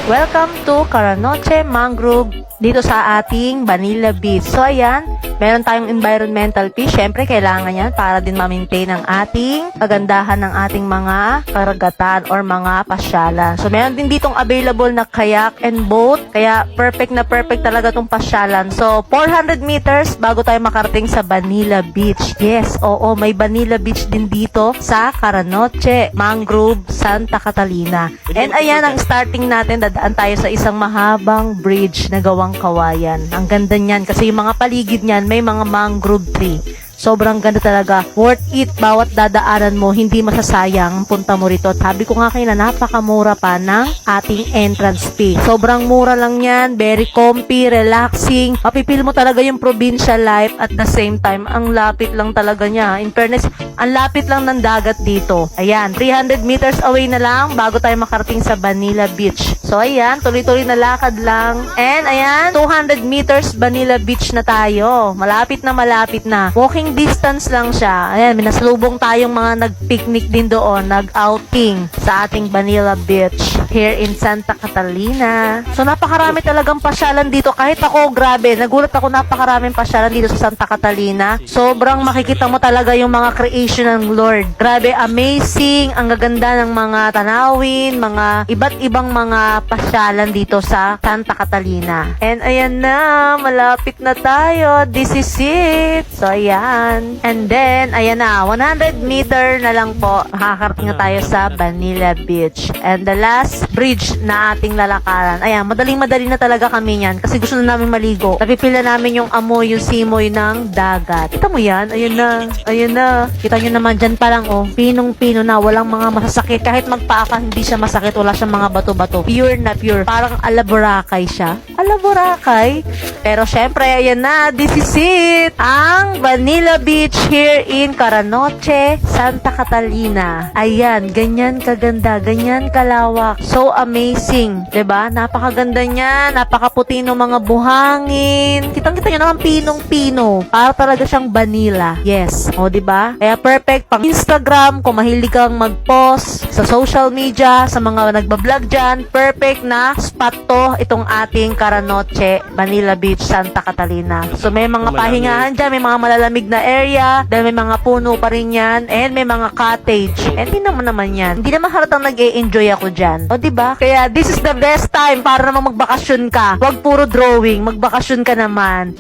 Welcome to Caranoche Mangrove dito sa ating Vanilla Beach. So ayan, meron tayong environmental fee. Syempre kailangan yan para din ma-maintain ang ating kagandahan ng ating mga karagatan or mga pasyalan. So meron din ditong available na kayak and boat. Kaya perfect na perfect talaga tong pasyalan. So 400 meters bago tayo makarating sa Vanilla Beach. Yes, oo, may Vanilla Beach din dito sa Caranoche Mangrove, Santa Catalina. And ayan ang starting natin. Dadaan tayo sa isang mahabang bridge na gawang kawayan. Ang ganda niyan kasi yung mga paligid niyan may mga mangrove tree. Sobrang ganda talaga. Worth it. Bawat dadaanan mo, hindi masasayang ang punta mo rito. At sabi ko nga kayo na napakamura pa ng ating entrance fee. Sobrang mura lang yan. Very comfy, relaxing. Mapipil mo talaga yung provincial life at the same time, ang lapit lang talaga niya. In fairness, ang lapit lang ng dagat dito. Ayan, 300 meters away na lang bago tayo makarating sa Vanilla Beach. So ayan, tuloy-tuloy na lakad lang. And ayan, 200 meters Vanilla Beach na tayo. Malapit na. Walking distance lang siya. Ayan, minasalubong tayong mga nag-picnic din doon, nag-outing sa ating Vanilla Beach here in Santa Catalina. So napakarami talagang pasyalan dito. Kahit ako, grabe, nagulat ako, napakaraming pasyalan dito sa Santa Catalina. Sobrang makikita mo talaga yung mga creation ng Lord. Grabe, amazing. Ang gaganda ng mga tanawin, mga iba't ibang mga pasyalan dito sa Santa Catalina. And ayan na, malapit na tayo. This is it. So ayan. And then, ayan na, 100 meter na lang po. Makakarating na tayo sa Vanilla Beach. And the last bridge na ating lalakaran. Ayan, madaling-madali na talaga kami yan kasi gusto na namin maligo. Napipila namin yung amoy, yung simoy ng dagat. Kita mo yan? Ayan na. Kita nyo naman dyan pa lang, oh. Pinong-pino na. Walang mga masasakit. Kahit magpaaka, hindi siya masakit. Wala siyang mga bato-bato. Pure na pure. Parang alaboracay siya. Alaboracay. Pero syempre, ayan na. This is it. Ang Vanilla Beach here in Caranoche, Santa Catalina. Ayan, ganyan kaganda, ganyan kalawak. So amazing, 'di ba? Napakaganda niya, napakaputi ng mga buhangin. Kitang-kita niyo naman pinong-pino. Para talaga siyang vanilla. Yes, o 'di ba? Kaya perfect pang Instagram kung mahilig kang mag-post sa social media, sa mga nagba-vlog diyan. Perfect na spot to itong ating Caranoche, Vanilla Beach, Santa Catalina. So may mga pahingahan diyan, may mga malalamig na area, dahil may mga puno pa rin yan, and may mga cottage. And hindi naman yan. Hindi naman halatang nag-e-enjoy ako dyan. O diba? Kaya this is the best time para naman magbakasyon ka. Huwag puro drawing, magbakasyon ka naman.